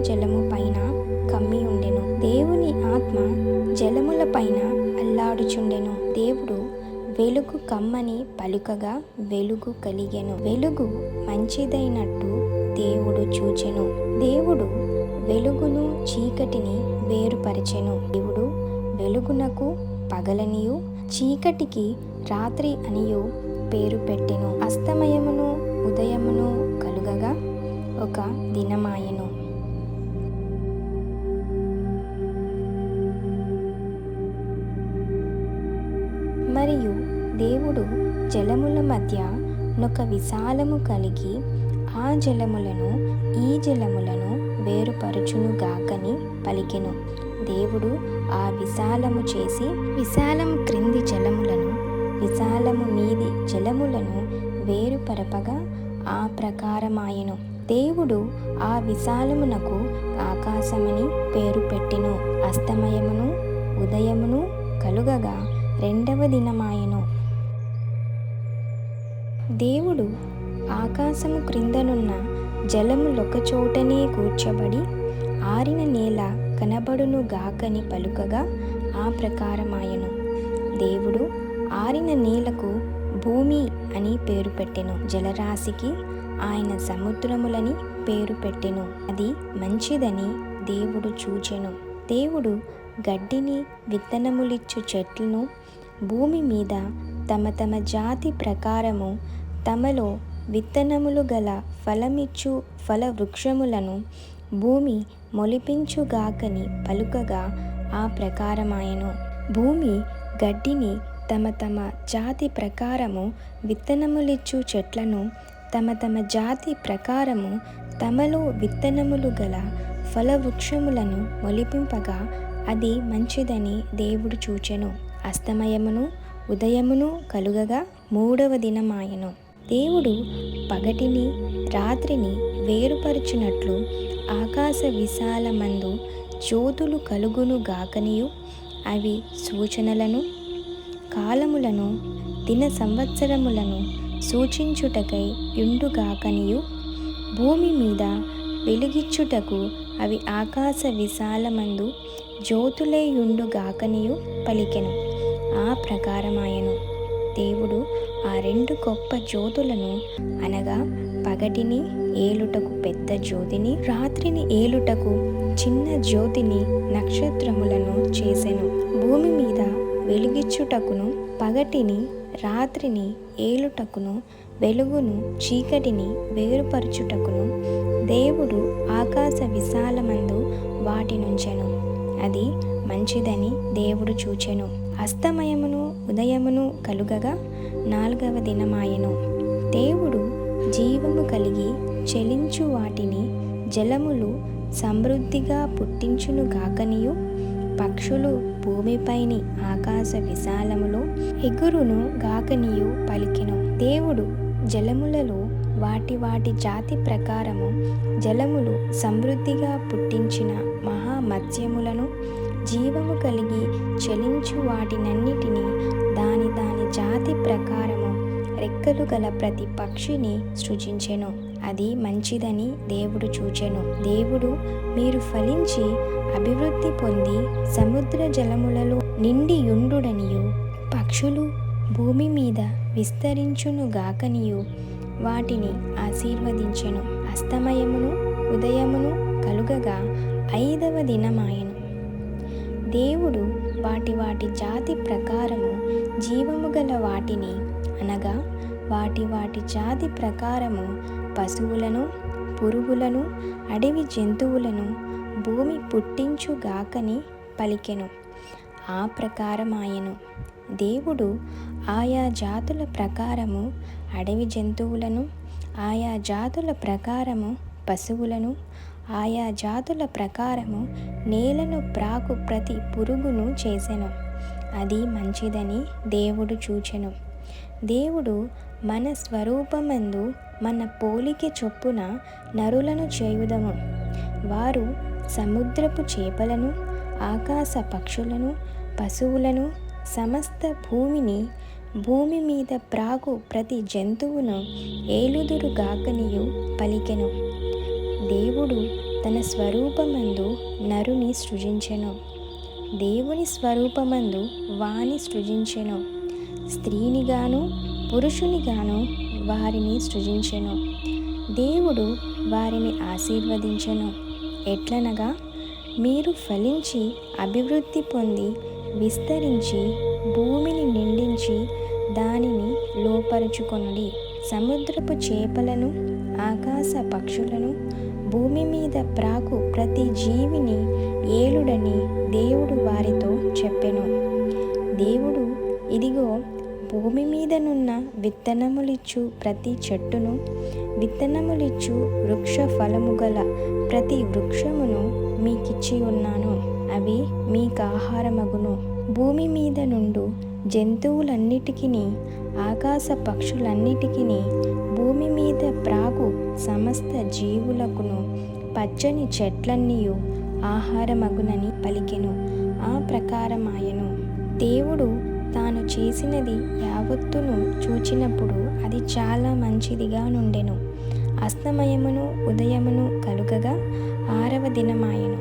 జలము పైన కమ్మి ఉండెను. దేవుని ఆత్మ జలముల పైన అల్లాడుచుండెను. దేవుడు వెలుగు కమ్మని పలుకగా వెలుగు కలిగెను. వెలుగు మంచిదైనట్టు దేవుడు చూచెను. దేవుడు వెలుగును చీకటిని వేరుపరచెను. దేవుడు వెలుగునకు పగలనియు చీకటికి రాత్రి అనియు పేరు పెట్టెను. అస్తమయమును ఉదయమును కలుగగా ఒక దినమాయెను. మరియు దేవుడు జలముల మధ్య నొక విశాలము కలిగి ఆ జలములను ఈ జలములను వేరుపరచునుగాకని పలికెను. దేవుడు ఆ విశాలము చేసి విశాలము క్రింది జలములను విశాలము మీది జలములను వేరుపరపగా ఆ ప్రకారమాయెను. దేవుడు ఆ విశాలమునకు ఆకాశమని పేరు పెట్టెను. అస్తమయమును ఉదయమును కలుగగా రెండవ దినమాయెను. దేవుడు ఆకాశము క్రిందనున్న జలములొక చోటనే కూర్చబడి ఆరిన నేల కనబడును గాకని పలుకగా ఆ ప్రకారమాయెను. దేవుడు ఆరిన నేలకు భూమి అని పేరు పెట్టెను. జలరాశికి ఆయన సముద్రములని పేరు పెట్టెను. అది మంచిదని దేవుడు చూచెను. దేవుడు గడ్డిని విత్తనములిచ్చు చెట్లను భూమి మీద తమ తమ జాతి ప్రకారము తమలో విత్తనములు గల ఫలమిచ్చు ఫల వృక్షములను భూమి మొలిపించుగాకని పలుకగా ఆ ప్రకారమాయెను. భూమి గడ్డిని తమ తమ జాతి ప్రకారము విత్తనములిచ్చు చెట్లను తమ తమ జాతి ప్రకారము తమలో విత్తనములు గల ఫలవృక్షములను మొలిపింపగా అది మంచిదని దేవుడు చూచెను. అస్తమయమును ఉదయమును కలుగగా మూడవ దినమాయెను. దేవుడు పగటిని రాత్రిని వేరుపరచునట్లు ఆకాశ విశాలమందు జ్యోతులు కలుగును గాకనియు అవి సూచనలను కాలములను దిన సంవత్సరములను సూచించుటకై యుండుగాకనియు భూమి మీద వెలుగిచ్చుటకు అవి ఆకాశ విశాలమందు జ్యోతులే యుండుగాకనియు పలికెను. ఆ ప్రకారమాయెను. దేవుడు ఆ రెండు గొప్ప జ్యోతులను అనగా పగటిని ఏలుటకు పెద్ద జ్యోతిని రాత్రిని ఏలుటకు చిన్న జ్యోతిని నక్షత్రములను చేసెను. భూమి మీద వెలుగిచ్చుటకును పగటిని రాత్రిని ఏలుటకును వెలుగును చీకటిని వేరుపరచుటకును దేవుడు ఆకాశ విశాలమందు వాటినుంచెను. అది మంచిదని దేవుడు చూచెను. అస్తమయమును ఉదయమును కలుగగా నాలుగవ దినమాయెను. దేవుడు జీవము కలిగి చెలించు వాటిని జలములు సమృద్ధిగా పుట్టించును గాకనియు పక్షులు భూమిపైని ఆకాశ విశాలములో ఎగురును గాకనియు పలికెను. దేవుడు జలములలో వాటి వాటి జాతి ప్రకారము జలములు సమృద్ధిగా పుట్టించిన మహామత్స్యములను జీవము కలిగి చెలించు వాటినన్నిటినీ దాని దాని జాతి ప్రకారము రెక్కలు గల ప్రతి పక్షిని సృజించెను. అది మంచిదని దేవుడు చూచెను. దేవుడు మీరు ఫలించి అభివృద్ధి పొంది సముద్ర జలములలో నిండి యుండుడనియు పక్షులు భూమి మీద విస్తరించును గాకనియు వాటిని ఆశీర్వదించెను. అస్తమయమును ఉదయమును కలుగగా ఐదవ దినమాయెను. దేవుడు వాటి వాటి జాతి ప్రకారము జీవము గల వాటిని అనగా వాటి వాటి జాతి ప్రకారము పశువులను పురుగులను అడవి జంతువులను భూమి పుట్టించుగాకని పలికెను. ఆ ప్రకారమాయెను. దేవుడు ఆయా జాతుల ప్రకారము అడవి జంతువులను ఆయా జాతుల ప్రకారము పశువులను ఆయా జాతుల ప్రకారము నేలను ప్రాకు ప్రతి పురుగును చేసెను. అది మంచిదని దేవుడు చూచెను. దేవుడు మన స్వరూపమందు మన పోలిక చొప్పున నరులను చేయుదము. వారు సముద్రపు చేపలను ఆకాశ పక్షులను పశువులను సమస్త భూమిని భూమి మీద ప్రాకు ప్రతి జంతువును ఏలుదురుగాకనియు పలికెను. దేవుడు తన స్వరూపమందు నరుని సృజించెను. దేవుని స్వరూపమందు వాని సృజించెను. స్త్రీనిగాను పురుషునిగాను వారిని సృజించెను. దేవుడు వారిని ఆశీర్వదించెను. ఎట్లనగా, మీరు ఫలించి అభివృద్ధి పొంది విస్తరించి భూమిని నిండించి దానిని లోపరుచుకొనుడి. సముద్రపు చేపలను, ఆకాశ పక్షులను, భూమి మీద ప్రాకు ప్రతి జీవిని ఏలుడని దేవుడు వారితో చెప్పెను. దేవుడు, ఇదిగో, భూమి మీదనున్న విత్తనములిచ్చు ప్రతి చెట్టును, విత్తనములిచ్చు వృక్ష ఫలము గల ప్రతి వృక్షమును మీకిచ్చి ఉన్నాను. అవి మీకాహారమగును. భూమి మీద నుండు జంతువులన్నిటికిని, ఆకాశ పక్షులన్నిటికిని, భూమి మీద ప్రాకు సమస్త జీవులకును పచ్చని చెట్లన్నీయు ఆహారమగునని పలికెను. ఆ ప్రకారమాయెను. దేవుడు తాను చేసినది యావత్తును చూచినప్పుడు అది చాలా మంచిదిగా నుండెను. అస్తమయమును ఉదయమును కలుగగా 6వ దినమాయెను.